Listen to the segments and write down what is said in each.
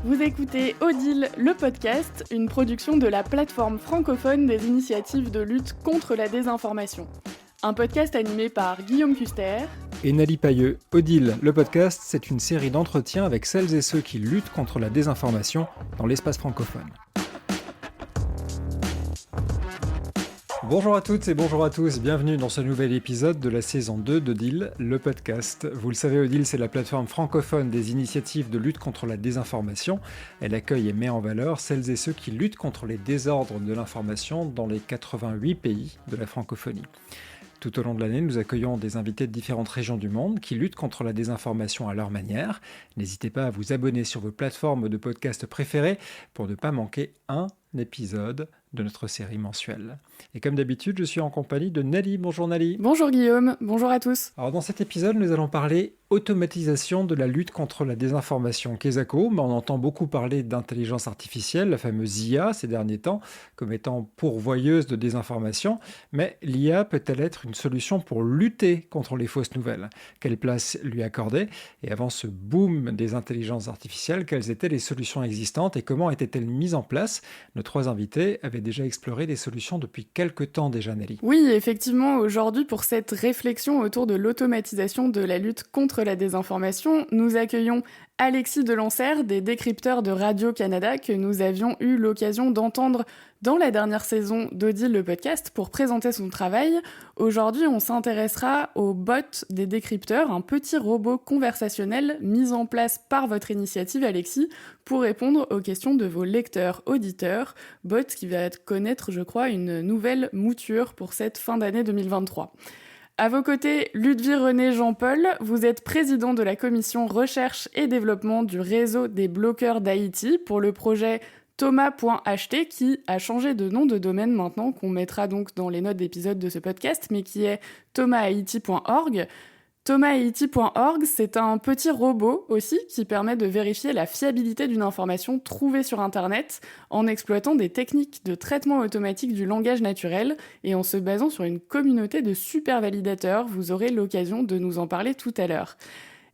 Vous écoutez Odile, le podcast, une production de la plateforme francophone des initiatives de lutte contre la désinformation. Un podcast animé par Guillaume Custer et Nali Payeux. Odile, le podcast, c'est une série d'entretiens avec celles et ceux qui luttent contre la désinformation dans l'espace francophone. Bonjour à toutes et bonjour à tous, bienvenue dans ce nouvel épisode de la saison 2 d'Odile, le podcast. Vous le savez, Odile, c'est la plateforme francophone des initiatives de lutte contre la désinformation. Elle accueille et met en valeur celles et ceux qui luttent contre les désordres de l'information dans les 88 pays de la francophonie. Tout au long de l'année, nous accueillons des invités de différentes régions du monde qui luttent contre la désinformation à leur manière. N'hésitez pas à vous abonner sur vos plateformes de podcast préférées pour ne pas manquer un épisode de notre série mensuelle. Et comme d'habitude, je suis en compagnie de Nali. Bonjour Nali. Bonjour Guillaume, bonjour à tous. Alors dans cet épisode, nous allons parler automatisation de la lutte contre la désinformation. Kesako, on entend beaucoup parler d'intelligence artificielle, la fameuse IA ces derniers temps, comme étant pourvoyeuse de désinformation. Mais l'IA peut-elle être une solution pour lutter contre les fausses nouvelles ? Quelle place lui accorder ? Et avant ce boom des intelligences artificielles, quelles étaient les solutions existantes et comment étaient-elles mises en place ? Nos trois invités avaient déjà exploré des solutions depuis quelques temps déjà, Nelly. Oui, effectivement, aujourd'hui, pour cette réflexion autour de l'automatisation de la lutte contre la désinformation, nous accueillons Alexis Delancer, des décrypteurs de Radio-Canada, que nous avions eu l'occasion d'entendre dans la dernière saison d'Odile le podcast pour présenter son travail. Aujourd'hui, on s'intéressera au bot des décrypteurs, un petit robot conversationnel mis en place par votre initiative, Alexis, pour répondre aux questions de vos lecteurs-auditeurs. Bot qui va connaître, je crois, une nouvelle mouture pour cette fin d'année 2023. À vos côtés, Ludwig René Jean-Paul, vous êtes président de la commission recherche et développement du réseau des bloqueurs d'Haïti pour le projet Thomas.ht qui a changé de nom de domaine maintenant, qu'on mettra donc dans les notes d'épisode de ce podcast, mais qui est thomashaiti.org. Thomashaiti.org, c'est un petit robot aussi qui permet de vérifier la fiabilité d'une information trouvée sur Internet en exploitant des techniques de traitement automatique du langage naturel et en se basant sur une communauté de super validateurs. Vous aurez l'occasion de nous en parler tout à l'heure.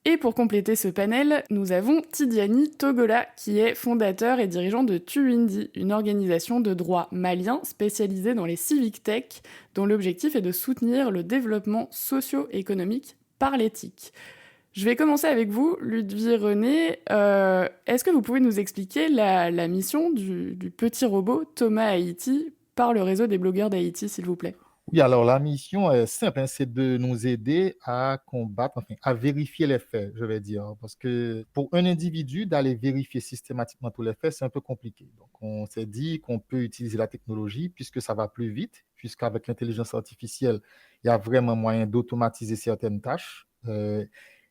Et pour compléter ce panel, nous avons Tidiani Togola, qui est fondateur et dirigeant de Tuwindi, une organisation de droit malien spécialisée dans les civic tech, dont l'objectif est de soutenir le développement socio-économique par l'éthique. Je vais commencer avec vous, Ludwig René. Est-ce que vous pouvez nous expliquer la mission du petit robot Thomas Haïti par le réseau des blogueurs d'Haïti, s'il vous plaît ? Oui, alors la mission est simple, c'est de nous aider à combattre, à vérifier les faits, je vais dire. Parce que pour un individu, d'aller vérifier systématiquement tous les faits, c'est un peu compliqué. Donc on s'est dit qu'on peut utiliser la technologie puisque ça va plus vite, puisqu'avec l'intelligence artificielle, il y a vraiment moyen d'automatiser certaines tâches. Et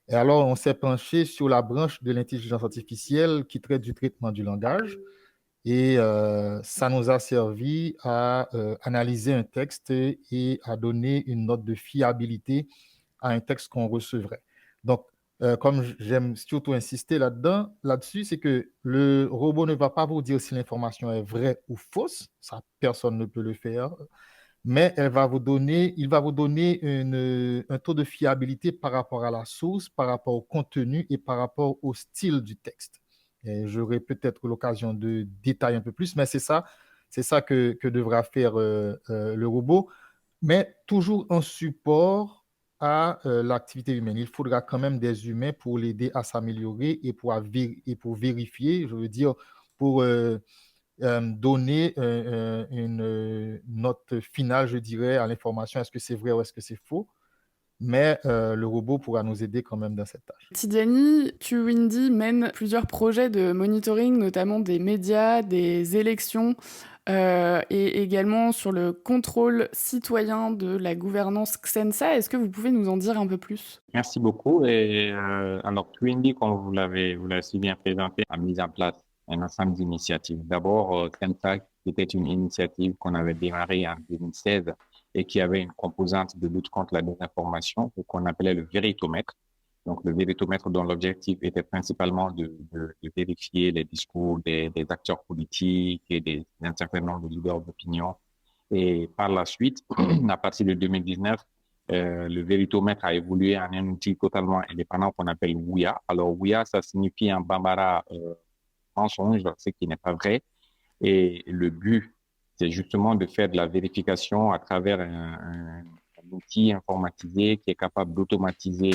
alors on s'est penché sur la branche de l'intelligence artificielle qui traite du traitement du langage. Et ça nous a servi à analyser un texte et à donner une note de fiabilité à un texte qu'on recevrait. Donc, comme j'aime surtout insister là-dessus, c'est que le robot ne va pas vous dire si l'information est vraie ou fausse, ça personne ne peut le faire, mais il va vous donner un taux de fiabilité par rapport à la source, par rapport au contenu et par rapport au style du texte. Et j'aurai peut-être l'occasion de détailler un peu plus, mais c'est ça que devra faire le robot, mais toujours en support à l'activité humaine. Il faudra quand même des humains pour l'aider à s'améliorer et pour vérifier, je veux dire, pour donner une note finale, je dirais, à l'information, est-ce que c'est vrai ou est-ce que c'est faux. Mais le robot pourra nous aider quand même dans cette tâche. Tidiani, Tuwindi mène plusieurs projets de monitoring, notamment des médias, des élections, et également sur le contrôle citoyen de la gouvernance Xensa. Est-ce que vous pouvez nous en dire un peu plus ? Merci beaucoup. Et alors, Tuwindi, comme vous l'avez si bien présenté, a mis en place un ensemble d'initiatives. D'abord, Xensa, qui était une initiative qu'on avait démarrée en 2016 et qui avait une composante de lutte contre la désinformation qu'on appelait le véritomètre. Donc, le véritomètre dont l'objectif était principalement de vérifier les discours des acteurs politiques et d'un certain nombre de leaders d'opinion. Et par la suite, à partir de 2019, le véritomètre a évolué en un outil totalement indépendant qu'on appelle Ouya. Alors, Ouya, ça signifie en bambara mensonge, ce qui n'est pas vrai. Et le but, c'est justement de faire de la vérification à travers un outil informatisé qui est capable d'automatiser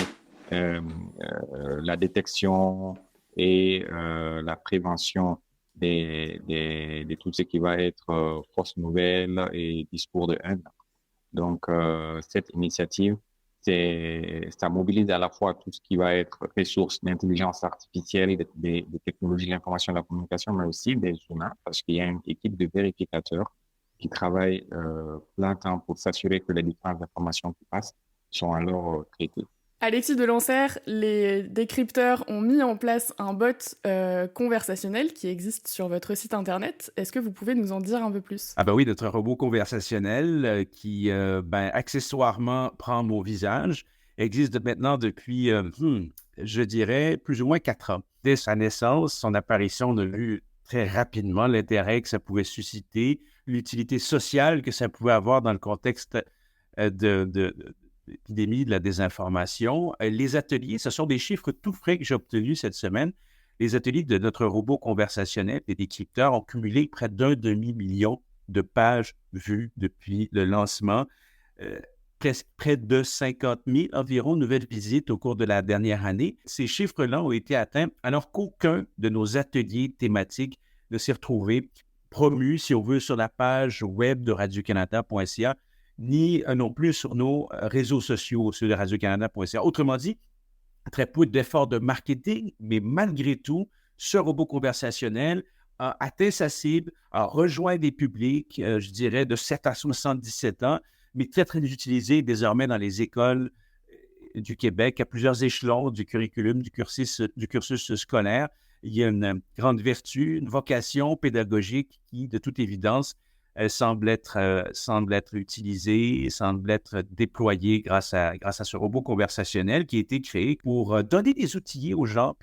la détection et la prévention de tout ce qui va être fausses nouvelles et discours de haine. Donc, cette initiative, ça mobilise à la fois tout ce qui va être ressources d'intelligence artificielle, des technologies de l'information et de la communication, mais aussi des humains, parce qu'il y a une équipe de vérificateurs qui travaillent plein temps pour s'assurer que les différentes informations qui passent sont alors traitées. Alexis Delancer, les décrypteurs ont mis en place un bot conversationnel qui existe sur votre site internet. Est-ce que vous pouvez nous en dire un peu plus? Ah ben oui, notre robot conversationnel qui, accessoirement, prend mon visage, existe maintenant depuis, je dirais, plus ou moins 4 ans. Dès sa naissance, son apparition, on a vu très rapidement l'intérêt que ça pouvait susciter, l'utilité sociale que ça pouvait avoir dans le contexte l'épidémie de la désinformation. Les ateliers, ce sont des chiffres tout frais que j'ai obtenus cette semaine. Les ateliers de notre robot conversationnel, les décrypteurs, ont cumulé près d'un demi-million de pages vues depuis le lancement. Près de 50 000 environ nouvelles visites au cours de la dernière année. Ces chiffres-là ont été atteints alors qu'aucun de nos ateliers thématiques ne s'est retrouvé promu, si on veut, sur la page web de radiocanada.ca, ni non plus sur nos réseaux sociaux sur radiocanada.ca. Autrement dit, très peu d'efforts de marketing, mais malgré tout, ce robot conversationnel a atteint sa cible, a rejoint des publics, je dirais, de 7 à 77 ans, mais très, très utilisé désormais dans les écoles du Québec à plusieurs échelons du curriculum, du cursus scolaire. Il y a une grande vertu, une vocation pédagogique qui, de toute évidence, semble être utilisée, semble être déployée grâce à ce robot conversationnel qui a été créé pour donner des outils aux gens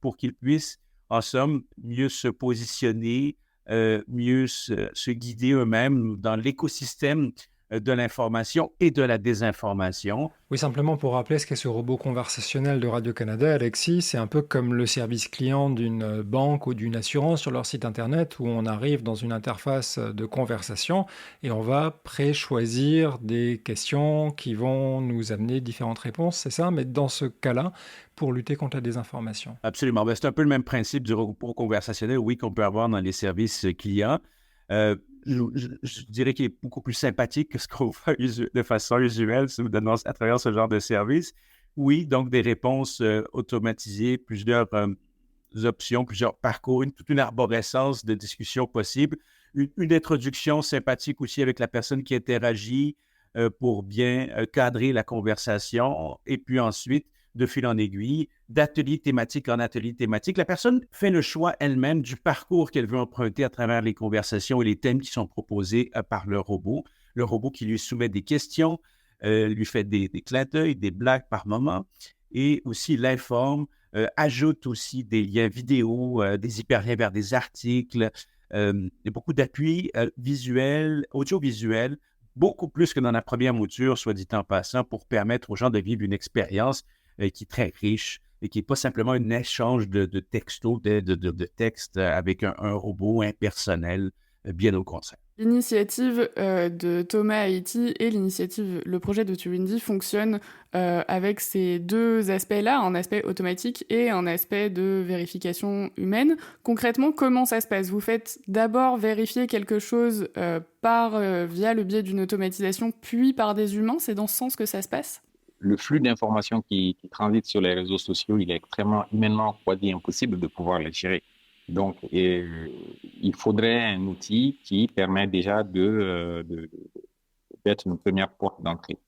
pour qu'ils puissent, en somme, mieux se positionner, mieux se guider eux-mêmes dans l'écosystème de l'information et de la désinformation. Oui, simplement pour rappeler ce qu'est ce robot conversationnel de Radio-Canada, Alexis, c'est un peu comme le service client d'une banque ou d'une assurance sur leur site internet où on arrive dans une interface de conversation et on va pré-choisir des questions qui vont nous amener différentes réponses, c'est ça? Mais dans ce cas-là, pour lutter contre la désinformation. Absolument. C'est un peu le même principe du robot conversationnel, oui, qu'on peut avoir dans les services clients. Je dirais qu'il est beaucoup plus sympathique que ce qu'on fait de façon usuelle à travers ce genre de service. Oui, donc des réponses automatisées, plusieurs options, plusieurs parcours, toute une arborescence de discussions possibles, une introduction sympathique aussi avec la personne qui interagit pour bien cadrer la conversation. Et puis ensuite, de fil en aiguille, d'atelier thématique en atelier thématique. La personne fait le choix elle-même du parcours qu'elle veut emprunter à travers les conversations et les thèmes qui sont proposés par le robot. Le robot qui lui soumet des questions, lui fait des clins d'œil, des blagues par moment et aussi l'informe, ajoute aussi des liens vidéo, des hyperliens vers des articles, beaucoup d'appuis visuels, audiovisuels, beaucoup plus que dans la première mouture, soit dit en passant, pour permettre aux gens de vivre une expérience qui est très riche et qui n'est pas simplement un échange de textos, de textes avec un robot impersonnel, bien au contraire. L'initiative de Thomas Haïti et le projet de Turindy fonctionnent avec ces deux aspects-là, un aspect automatique et un aspect de vérification humaine. Concrètement, comment ça se passe? Vous faites d'abord vérifier quelque chose via le biais d'une automatisation, puis par des humains? C'est dans ce sens que ça se passe? Le flux d'informations qui transite sur les réseaux sociaux, il est extrêmement humainement quasi impossible de pouvoir le gérer. Donc, il faudrait un outil qui permet déjà d'être une première porte d'entrée.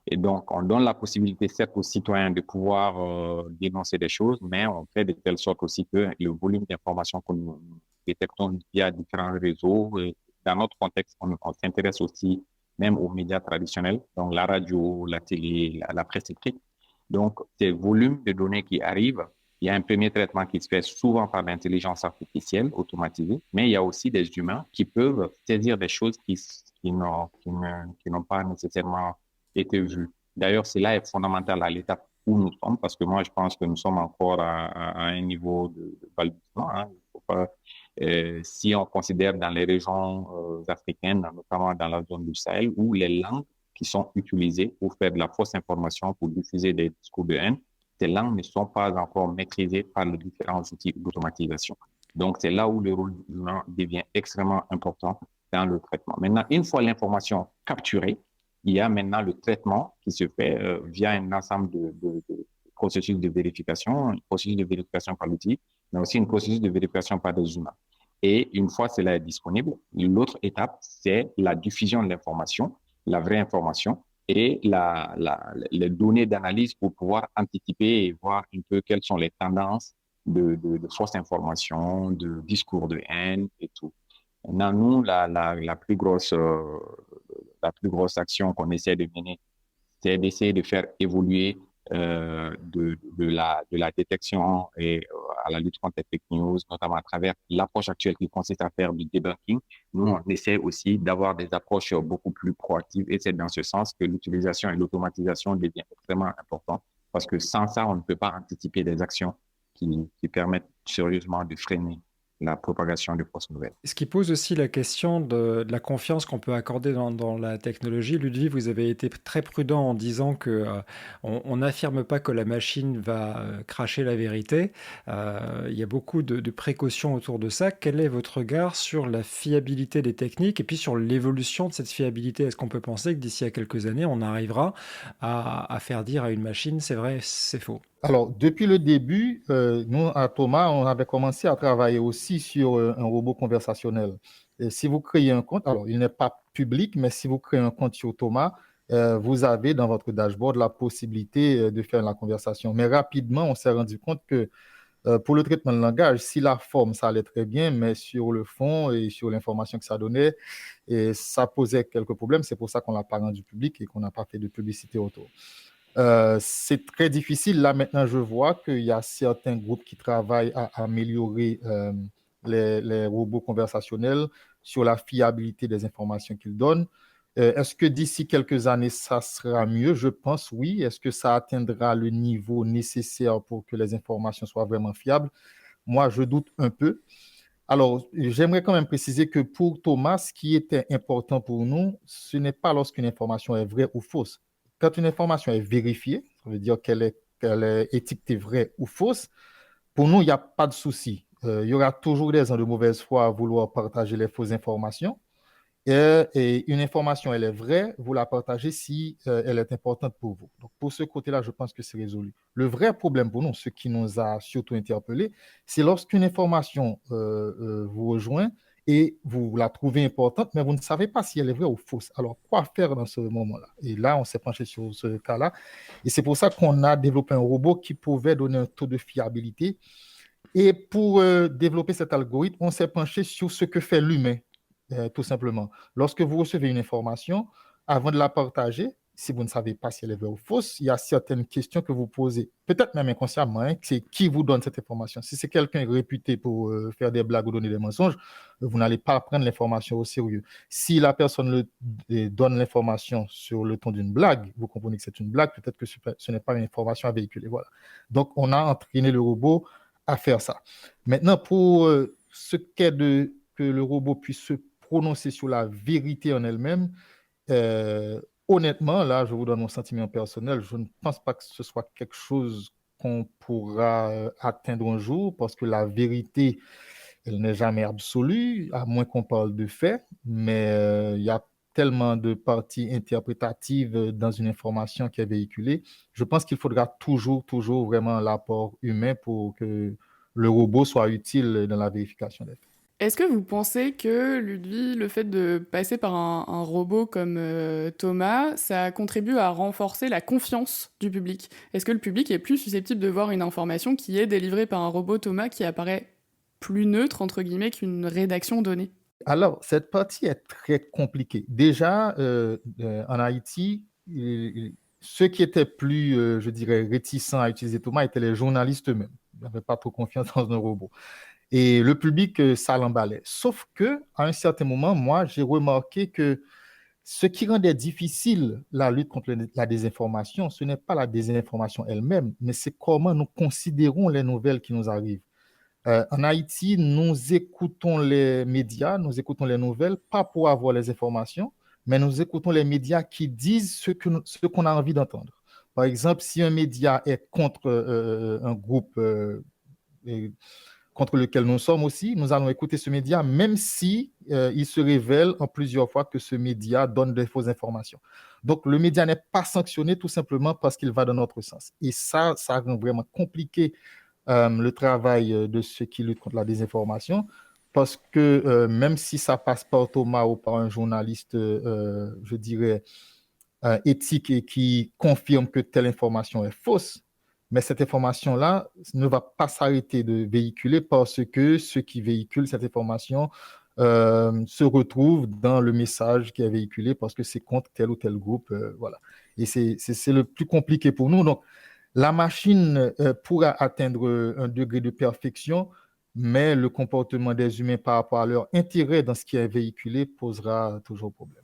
Et donc, on donne la possibilité, certes, aux citoyens de pouvoir dénoncer des choses, mais on fait de telle sorte aussi que le volume d'informations que nous détectons via différents réseaux, dans notre contexte, on s'intéresse aussi même aux médias traditionnels, donc la radio, la télé, la presse écrite. Donc, ces volumes de données qui arrivent, il y a un premier traitement qui se fait souvent par l'intelligence artificielle automatisée, mais il y a aussi des humains qui peuvent saisir des choses qui n'ont pas nécessairement été vues. D'ailleurs, cela est fondamental à l'étape où nous sommes, parce que moi, je pense que nous sommes encore à un niveau de balbutiement. Il ne faut si on considère dans les régions africaines, notamment dans la zone du Sahel, où les langues qui sont utilisées pour faire de la fausse information, pour diffuser des discours de haine, ces langues ne sont pas encore maîtrisées par les différents outils d'automatisation. Donc, c'est là où le rôle humain devient extrêmement important dans le traitement. Maintenant, une fois l'information capturée, il y a maintenant le traitement qui se fait via un ensemble de processus de vérification, un processus de vérification par l'outil, mais aussi un processus de vérification par des humains. Et une fois cela est disponible, l'autre étape, c'est la diffusion de l'information, la vraie information et les données d'analyse pour pouvoir anticiper et voir un peu quelles sont les tendances de fausses informations, de discours de haine et tout. Maintenant, nous, la plus grosse action qu'on essaie de mener, c'est d'essayer de faire évoluer de la détection et à la lutte contre les fake news, notamment à travers l'approche actuelle qui consiste à faire du debunking. Nous, on essaie aussi d'avoir des approches beaucoup plus proactives et c'est dans ce sens que l'utilisation et l'automatisation devient extrêmement importante parce que sans ça, on ne peut pas anticiper des actions qui permettent sérieusement de freiner la propagation de fausses nouvelles. Ce qui pose aussi la question de la confiance qu'on peut accorder dans la technologie. Ludwig, vous avez été très prudent en disant que on n'affirme pas que la machine va cracher la vérité. Il y a beaucoup de précautions autour de ça. Quel est votre regard sur la fiabilité des techniques et puis sur l'évolution de cette fiabilité? Est-ce qu'on peut penser que d'ici à quelques années, on arrivera à faire dire à une machine, c'est vrai, c'est faux? Alors, depuis le début, nous, à Thomas, on avait commencé à travailler aussi sur un robot conversationnel. Et si vous créez un compte, alors il n'est pas public, mais si vous créez un compte sur Thomas, vous avez dans votre dashboard la possibilité de faire la conversation. Mais rapidement, on s'est rendu compte que pour le traitement de langage, si la forme, ça allait très bien, mais sur le fond et sur l'information que ça donnait, et ça posait quelques problèmes. C'est pour ça qu'on ne l'a pas rendu public et qu'on n'a pas fait de publicité autour. C'est très difficile. Là, maintenant, je vois qu'il y a certains groupes qui travaillent à améliorer les robots conversationnels sur la fiabilité des informations qu'ils donnent. Est-ce que d'ici quelques années, ça sera mieux? Je pense oui. Est-ce que ça atteindra le niveau nécessaire pour que les informations soient vraiment fiables? Moi, je doute un peu. Alors, j'aimerais quand même préciser que pour Thomas, ce qui était important pour nous, ce n'est pas lorsqu'une information est vraie ou fausse. Quand une information est vérifiée, ça veut dire qu'elle est étiquetée vraie ou fausse, pour nous, il n'y a pas de souci. Il y aura toujours des gens de mauvaise foi à vouloir partager les fausses informations. Et une information, elle est vraie, vous la partagez si elle est importante pour vous. Donc, pour ce côté-là, je pense que c'est résolu. Le vrai problème pour nous, ce qui nous a surtout interpellés, c'est lorsqu'une information vous rejoint et vous la trouvez importante, mais vous ne savez pas si elle est vraie ou fausse. Alors, quoi faire dans ce moment-là? Et là, on s'est penché sur ce cas-là. Et c'est pour ça qu'on a développé un robot qui pouvait donner un taux de fiabilité. Et pour développer cet algorithme, on s'est penché sur ce que fait l'humain. Tout simplement. Lorsque vous recevez une information, avant de la partager, si vous ne savez pas si elle est vraie ou fausse, il y a certaines questions que vous posez, peut-être même inconsciemment, hein, c'est qui vous donne cette information. Si c'est quelqu'un réputé pour faire des blagues ou donner des mensonges, vous n'allez pas prendre l'information au sérieux. Si la personne donne l'information sur le ton d'une blague, vous comprenez que c'est une blague, peut-être que ce n'est pas une information à véhiculer. Voilà. Donc, on a entraîné le robot à faire ça. Maintenant, pour ce qu'est que le robot puisse se prononcer sur la vérité en elle-même, honnêtement, là, je vous donne mon sentiment personnel, je ne pense pas que ce soit quelque chose qu'on pourra atteindre un jour, parce que la vérité, elle n'est jamais absolue, à moins qu'on parle de faits, mais il y a tellement de parties interprétatives dans une information qui est véhiculée. Je pense qu'il faudra toujours vraiment l'apport humain pour que le robot soit utile dans la vérification des faits. Est-ce que vous pensez que, Ludwig, le fait de passer par un robot comme Thomas, ça contribue à renforcer la confiance du public? Est-ce que le public est plus susceptible de voir une information qui est délivrée par un robot Thomas qui apparaît plus neutre, entre guillemets, qu'une rédaction donnée? Alors, cette partie est très compliquée. Déjà, en Haïti, ceux qui étaient plus, je dirais, réticents à utiliser Thomas étaient les journalistes eux-mêmes. Ils n'avaient pas trop confiance dans un robot. Et le public, ça l'emballait. Sauf qu'à un certain moment, moi, j'ai remarqué que ce qui rendait difficile la lutte contre la désinformation, ce n'est pas la désinformation elle-même, mais c'est comment nous considérons les nouvelles qui nous arrivent. En Haïti, nous écoutons les médias, nous écoutons les nouvelles, pas pour avoir les informations, mais nous écoutons les médias qui disent ce qu'on a envie d'entendre. Par exemple, si un média est contre un groupe et contre lequel nous sommes aussi, nous allons écouter ce média, même si il se révèle en plusieurs fois que ce média donne des fausses informations. Donc, le média n'est pas sanctionné tout simplement parce qu'il va dans notre sens. Et ça rend vraiment compliqué le travail de ceux qui luttent contre la désinformation, parce que même si ça passe par Thomas ou par un journaliste, je dirais, éthique et qui confirme que telle information est fausse, mais cette information-là ne va pas s'arrêter de véhiculer parce que ceux qui véhiculent cette information se retrouvent dans le message qui est véhiculé parce que c'est contre tel ou tel groupe. Voilà. Et c'est le plus compliqué pour nous. Donc, la machine pourra atteindre un degré de perfection, mais le comportement des humains par rapport à leur intérêt dans ce qui est véhiculé posera toujours problème.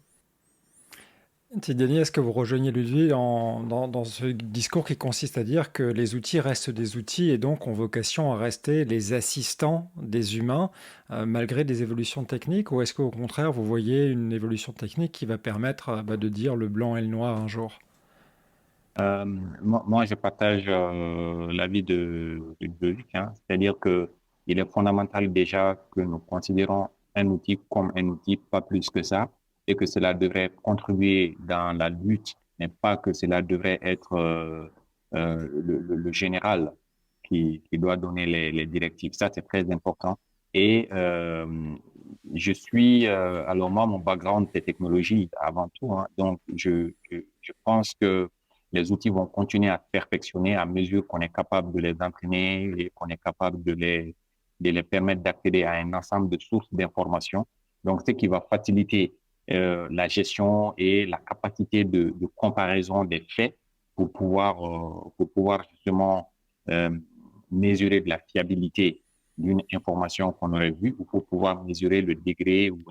Tidjani, est-ce que vous rejoignez Ludwig dans ce discours qui consiste à dire que les outils restent des outils et donc ont vocation à rester les assistants des humains malgré des évolutions techniques, ou est-ce qu'au contraire vous voyez une évolution technique qui va permettre de dire le blanc et le noir un jour? Moi, je partage l'avis de Ludovic, hein. C'est-à-dire que il est fondamental déjà que nous considérons un outil comme un outil, pas plus que ça, et que cela devrait contribuer dans la lutte, mais pas que cela devrait être le général qui doit donner les directives. Ça, c'est très important. Et alors moi, mon background, c'est technologie avant tout, hein. Donc, je pense que les outils vont continuer à perfectionner à mesure qu'on est capable de les entraîner et qu'on est capable de les permettre d'accéder à un ensemble de sources d'informations. Donc, ce qui va faciliter la gestion et la capacité de comparaison des faits pour pouvoir justement mesurer de la fiabilité d'une information qu'on aurait vue ou pour pouvoir mesurer le degré ou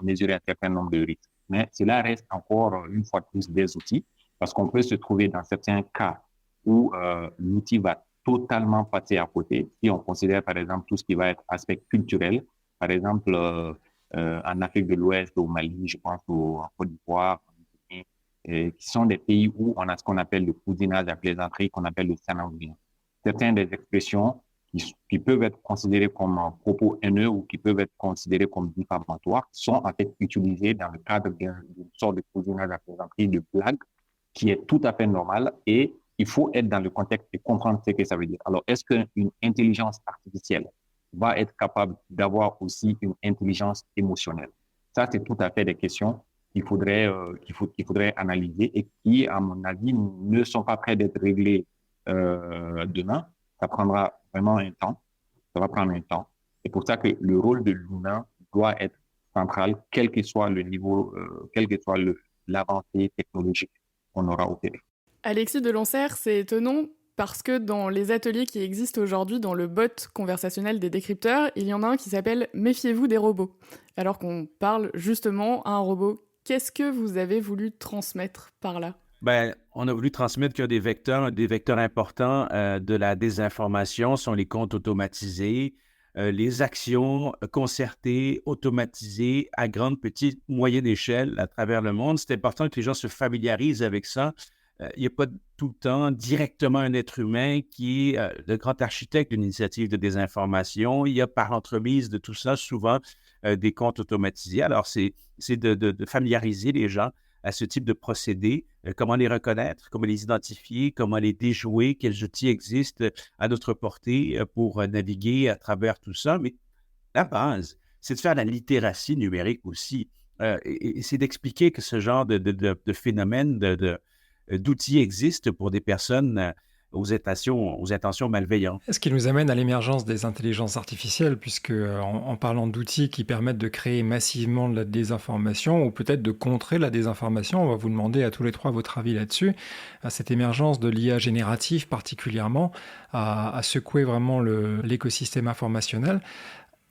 mesurer un certain nombre de risques. Mais cela reste encore, une fois de plus, des outils parce qu'on peut se trouver dans certains cas où l'outil va totalement passer à côté. Si on considère, par exemple, tout ce qui va être aspect culturel, par exemple, en Afrique de l'Ouest, au Mali, je pense, en Côte d'Ivoire, qui sont des pays où on a ce qu'on appelle le cousinage à plaisanterie, qu'on appelle le sananguin. Certaines des expressions qui peuvent être considérées comme un propos haineux ou qui peuvent être considérées comme diffamatoires sont en fait utilisées dans le cadre d'une sorte de cousinage à plaisanterie, de blague, qui est tout à fait normal et il faut être dans le contexte et comprendre ce que ça veut dire. Alors, est-ce qu'une intelligence artificielle va être capable d'avoir aussi une intelligence émotionnelle? Ça, c'est tout à fait des questions qu'il faudrait analyser et qui, à mon avis, ne sont pas prêts d'être réglées demain. Ça prendra vraiment un temps. Ça va prendre un temps. C'est pour ça que le rôle de l'humain doit être central, quel que soit le niveau, quel que soit l'avancée technologique qu'on aura opéré. Alexis Delancert, c'est étonnant parce que dans les ateliers qui existent aujourd'hui dans le bot conversationnel des décrypteurs, il y en a un qui s'appelle « Méfiez-vous des robots », alors qu'on parle justement à un robot. Qu'est-ce que vous avez voulu transmettre par là? On a voulu transmettre que des vecteurs importants de la désinformation sont les comptes automatisés, les actions concertées, automatisées à grande, petite, moyenne échelle à travers le monde. C'est important que les gens se familiarisent avec ça. Il n'y a pas tout le temps directement un être humain qui est le grand architecte d'une initiative de désinformation. Il y a par l'entremise de tout ça souvent des comptes automatisés. Alors, c'est de familiariser les gens à ce type de procédés, comment les reconnaître, comment les identifier, comment les déjouer, quels outils existent à notre portée pour naviguer à travers tout ça. Mais la base, c'est de faire la littératie numérique aussi. Et c'est d'expliquer que ce genre de phénomène d'outils existent pour des personnes aux intentions malveillantes. Ce qui nous amène à l'émergence des intelligences artificielles, puisque en parlant d'outils qui permettent de créer massivement de la désinformation ou peut-être de contrer la désinformation, on va vous demander à tous les trois votre avis là-dessus. Cette émergence de l'IA générative particulièrement a secoué vraiment l'écosystème informationnel.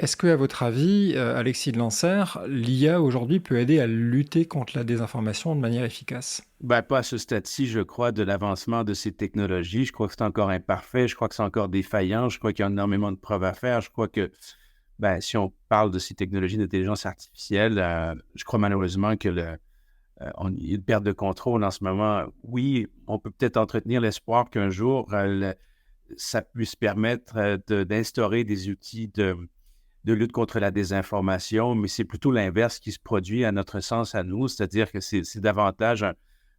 Est-ce que, à votre avis, Alexis de Lancer, l'IA aujourd'hui peut aider à lutter contre la désinformation de manière efficace? Ben, pas à ce stade-ci, je crois, de l'avancement de ces technologies. Je crois que c'est encore imparfait, je crois que c'est encore défaillant, je crois qu'il y a énormément de preuves à faire. Je crois que si on parle de ces technologies d'intelligence artificielle, je crois malheureusement que on y a une perte de contrôle en ce moment. Oui, on peut peut-être entretenir l'espoir qu'un jour, ça puisse permettre d'instaurer des outils de lutte contre la désinformation, mais c'est plutôt l'inverse qui se produit à notre sens, à nous, c'est-à-dire que c'est davantage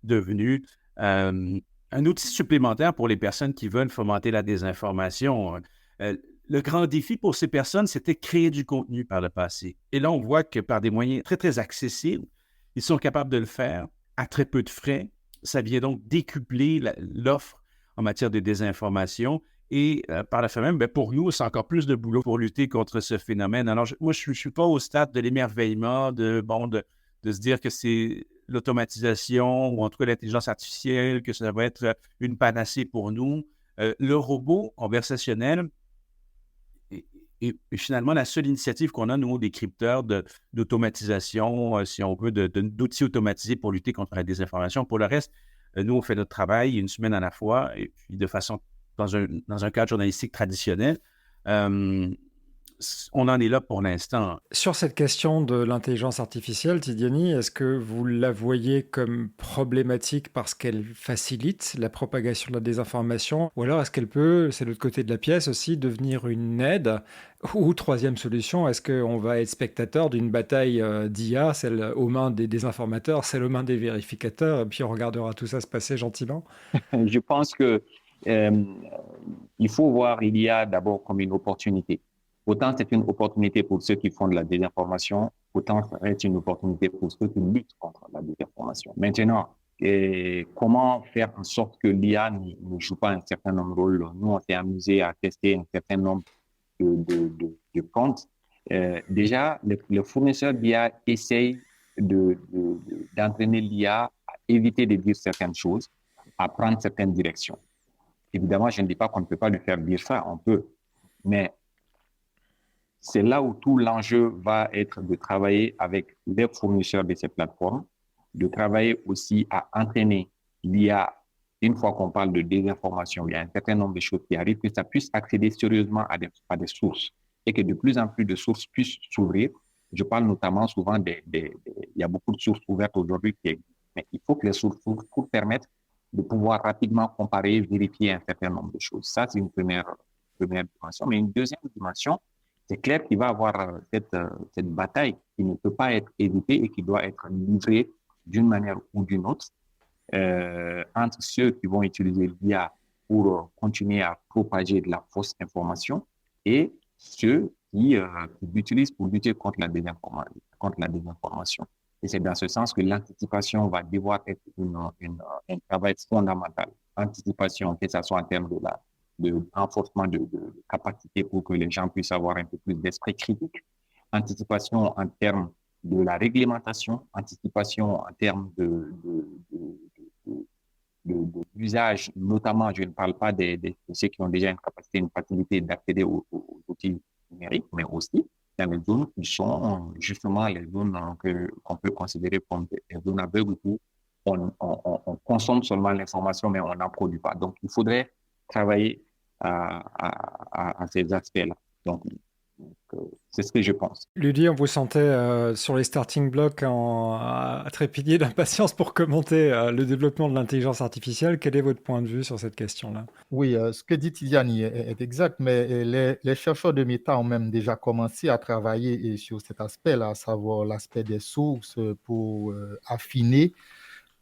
devenu un outil supplémentaire pour les personnes qui veulent fomenter la désinformation. Le grand défi pour ces personnes, c'était créer du contenu par le passé. Et là, on voit que par des moyens très, très accessibles, ils sont capables de le faire à très peu de frais. Ça vient donc décupler l'offre en matière de désinformation. Et par la fait même, pour nous, c'est encore plus de boulot pour lutter contre ce phénomène. Alors, moi, je ne suis pas au stade de l'émerveillement, de se dire que c'est l'automatisation ou en tout cas l'intelligence artificielle, que ça va être une panacée pour nous. Le robot conversationnel est finalement la seule initiative qu'on a, nous, des crypteurs d'automatisation, si on veut, d'outils automatisés pour lutter contre la désinformation. Pour le reste, nous, on fait notre travail une semaine à la fois et puis de façon dans un cadre journalistique traditionnel. On en est là pour l'instant. Sur cette question de l'intelligence artificielle, Tidjani, est-ce que vous la voyez comme problématique parce qu'elle facilite la propagation de la désinformation, ou alors est-ce qu'elle peut, c'est l'autre côté de la pièce aussi, devenir une aide? Ou troisième solution, est-ce qu'on va être spectateur d'une bataille d'IA, celle aux mains des désinformateurs, celle aux mains des vérificateurs, et puis on regardera tout ça se passer gentiment? Je pense que il faut voir l'IA d'abord comme une opportunité. Autant c'est une opportunité pour ceux qui font de la désinformation, autant c'est une opportunité pour ceux qui luttent contre la désinformation. Maintenant, comment faire en sorte que l'IA ne joue pas un certain nombre de rôles? Nous, on s'est amusé à tester un certain nombre de comptes. Déjà, les fournisseurs d'IA essayent d'entraîner l'IA à éviter de dire certaines choses, à prendre certaines directions. Évidemment, je ne dis pas qu'on ne peut pas lui faire dire ça, on peut, mais c'est là où tout l'enjeu va être de travailler avec les fournisseurs de ces plateformes, de travailler aussi à entraîner l'IA. Une fois qu'on parle de désinformation, il y a un certain nombre de choses qui arrivent, que ça puisse accéder sérieusement à des sources et que de plus en plus de sources puissent s'ouvrir. Je parle notamment souvent il y a beaucoup de sources ouvertes aujourd'hui qui existent, mais il faut que les sources s'ouvrent pour permettre de pouvoir rapidement comparer, vérifier un certain nombre de choses. Ça, c'est une première dimension. Mais une deuxième dimension, c'est clair qu'il va y avoir cette bataille qui ne peut pas être évitée et qui doit être livrée d'une manière ou d'une autre entre ceux qui vont utiliser l'IA pour continuer à propager de la fausse information et ceux qui l'utilisent pour lutter contre la désinformation. Et c'est dans ce sens que l'anticipation va devoir être un travail fondamental. Anticipation, que ce soit en termes de renforcement de capacité pour que les gens puissent avoir un peu plus d'esprit critique. Anticipation en termes de la réglementation, anticipation en termes d'usage, notamment, je ne parle pas de ceux qui ont déjà une capacité, une facilité d'accéder aux outils numériques, mais aussi dans les zones qui sont justement les zones qu'on peut considérer comme des zones aveugles où on consomme seulement l'information, mais on n'en produit pas. Donc, il faudrait travailler à ces aspects-là. Donc, c'est ce que je pense. Ludie, on vous sentait sur les starting blocks à trépigner d'impatience pour commenter le développement de l'intelligence artificielle. Quel est votre point de vue sur cette question-là? Oui, ce que dit Tidjani est exact, mais les chercheurs de Meta ont même déjà commencé à travailler sur cet aspect-là, à savoir l'aspect des sources pour affiner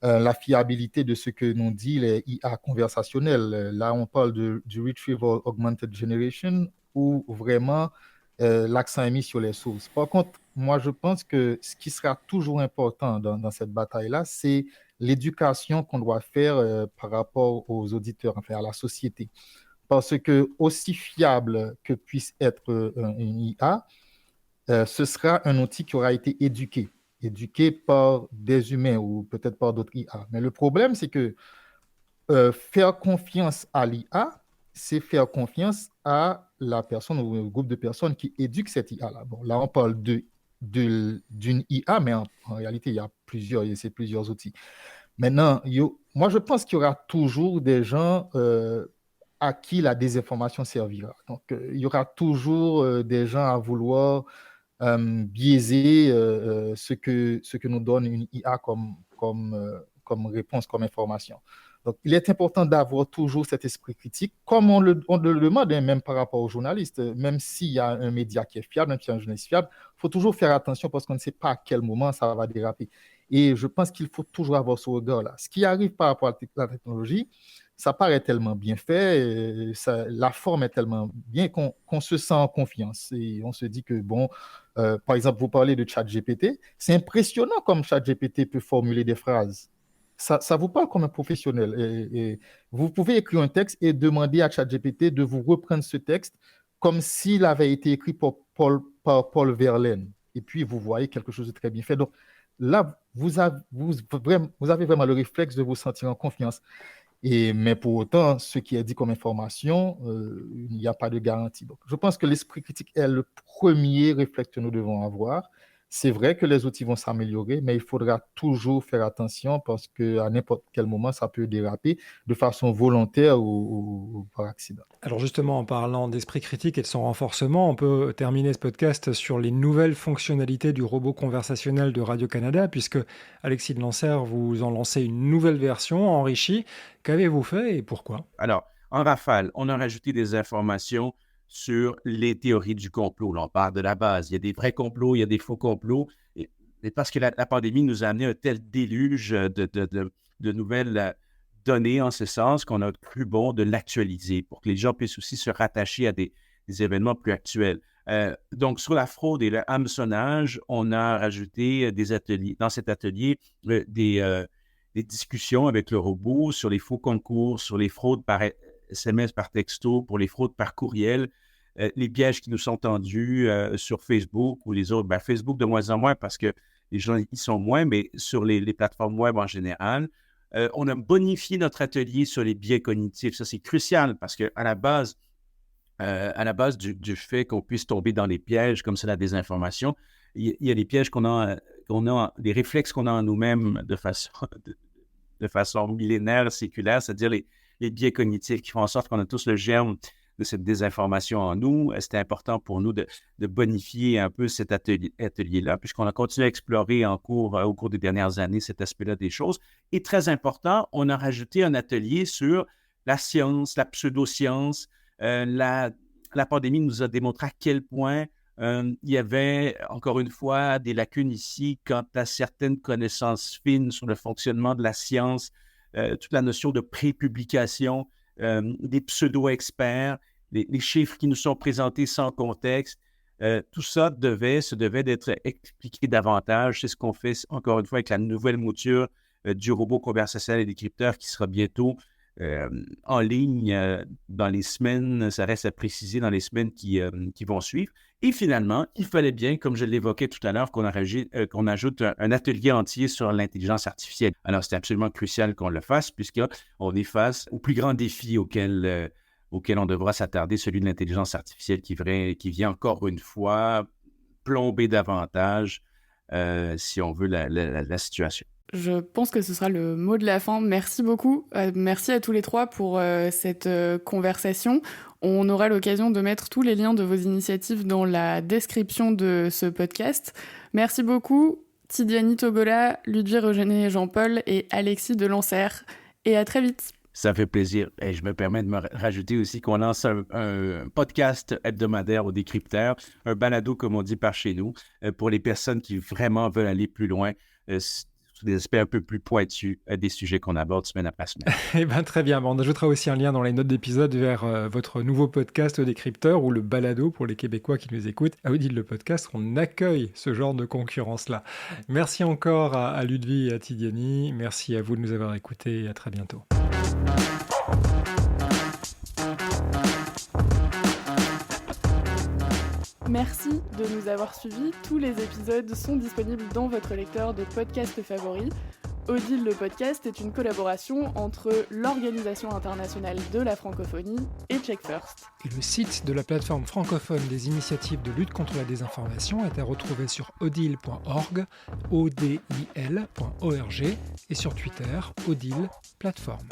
la fiabilité de ce que nous dit les IA conversationnels. Là, on parle du Retrieval Augmented Generation, où vraiment l'accent est mis sur les sources. Par contre, moi, je pense que ce qui sera toujours important dans cette bataille-là, c'est l'éducation qu'on doit faire par rapport aux auditeurs, enfin à la société. Parce que aussi fiable que puisse être une IA, ce sera un outil qui aura été éduqué par des humains ou peut-être par d'autres IA. Mais le problème, c'est que faire confiance à l'IA c'est faire confiance à la personne ou au groupe de personnes qui éduquent cette IA-là. Bon, là, on parle d'une IA, mais en réalité, il y a plusieurs outils. Maintenant, moi, je pense qu'il y aura toujours des gens à qui la désinformation servira. Donc, il y aura toujours des gens à vouloir biaiser ce que nous donne une IA comme réponse, comme information. Donc, il est important d'avoir toujours cet esprit critique, comme on le demande, hein, même par rapport aux journalistes. Même s'il y a un média qui est fiable, même s'il y a un journaliste fiable, il faut toujours faire attention parce qu'on ne sait pas à quel moment ça va déraper. Et je pense qu'il faut toujours avoir ce regard-là. Ce qui arrive par rapport à la technologie, ça paraît tellement bien fait, la forme est tellement bien qu'on se sent en confiance. Et on se dit que, bon, par exemple, vous parlez de ChatGPT, c'est impressionnant comme ChatGPT peut formuler des phrases. Ça vous parle comme un professionnel. Et vous pouvez écrire un texte et demander à ChatGPT de vous reprendre ce texte comme s'il avait été écrit par Paul Verlaine. Et puis, vous voyez quelque chose de très bien fait. Donc, là, vous avez vraiment le réflexe de vous sentir en confiance. Mais pour autant, ce qui est dit comme information, il n'y a pas de garantie. Donc, je pense que l'esprit critique est le premier réflexe que nous devons avoir. C'est vrai que les outils vont s'améliorer, mais il faudra toujours faire attention parce qu'à n'importe quel moment, ça peut déraper de façon volontaire ou par accident. Alors justement, en parlant d'esprit critique et de son renforcement, on peut terminer ce podcast sur les nouvelles fonctionnalités du robot conversationnel de Radio-Canada, puisque Alexis de Lancer, vous en lancez une nouvelle version enrichie. Qu'avez-vous fait et pourquoi? Alors, en rafale, on a rajouté des informations sur les théories du complot. Là, on parle de la base. Il y a des vrais complots, il y a des faux complots. Et parce que la pandémie nous a amené un tel déluge de nouvelles données en ce sens qu'on a cru bon de l'actualiser pour que les gens puissent aussi se rattacher à des événements plus actuels. Donc, sur la fraude et le hameçonnage, on a rajouté des ateliers. Dans cet atelier, des discussions avec le robot sur les faux concours, sur les fraudes par SMS, par texto, pour les fraudes par courriel, les pièges qui nous sont tendus sur Facebook ou les autres. Ben, Facebook de moins en moins parce que les gens y sont moins, mais sur les plateformes web en général. On a bonifié notre atelier sur les biais cognitifs. Ça, c'est crucial parce qu'à la base du fait qu'on puisse tomber dans les pièges comme c'est la désinformation, il y a des pièges des réflexes qu'on a en nous-mêmes de façon millénaire, séculaire, c'est-à-dire les biais cognitifs qui font en sorte qu'on a tous le germe de cette désinformation en nous. C'était important pour nous de bonifier un peu cet atelier-là, puisqu'on a continué à explorer au cours des dernières années cet aspect-là des choses. Et très important, on a rajouté un atelier sur la science, la pseudo-science. La pandémie nous a démontré à quel point il y avait, encore une fois, des lacunes ici quant à certaines connaissances fines sur le fonctionnement de la science, toute la notion de pré-publication, des pseudo-experts, les chiffres qui nous sont présentés sans contexte. Tout ça se devait d'être expliqué davantage. C'est ce qu'on fait, encore une fois, avec la nouvelle mouture du robot conversationnel et décrypteur qui sera bientôt en ligne dans les semaines, ça reste à préciser, dans les semaines qui vont suivre. Et finalement, il fallait bien, comme je l'évoquais tout à l'heure, qu'on ajoute un atelier entier sur l'intelligence artificielle. Alors, c'est absolument crucial qu'on le fasse puisqu'on est face au plus grand défi auquel on devra s'attarder, celui de l'intelligence artificielle qui vient encore une fois plomber davantage, si on veut, la situation. Je pense que ce sera le mot de la fin. Merci beaucoup. Merci à tous les trois pour cette conversation. On aura l'occasion de mettre tous les liens de vos initiatives dans la description de ce podcast. Merci beaucoup, Tidiane Togola, Ludwig Eugène Jean-Paul et Alexis de Lancer. Et à très vite. Ça fait plaisir. Et je me permets de me rajouter aussi qu'on lance un podcast hebdomadaire au décrypteur, un balado, comme on dit par chez nous, pour les personnes qui vraiment veulent aller plus loin, sous des aspects un peu plus pointus des sujets qu'on aborde semaine après semaine. Eh bien, très bien. On ajoutera aussi un lien dans les notes d'épisode vers votre nouveau podcast au décrypteur ou le balado pour les Québécois qui nous écoutent. À Odile le podcast, on accueille ce genre de concurrence-là. Merci encore à Ludwig et à Tidiane. Merci à vous de nous avoir écoutés et à très bientôt. Merci de nous avoir suivis. Tous les épisodes sont disponibles dans votre lecteur de podcast favori. Odile le podcast est une collaboration entre l'Organisation internationale de la francophonie et Check First. Et le site de la plateforme francophone des initiatives de lutte contre la désinformation est à retrouver sur odile.org, odil.org et sur Twitter, Odile Plateforme.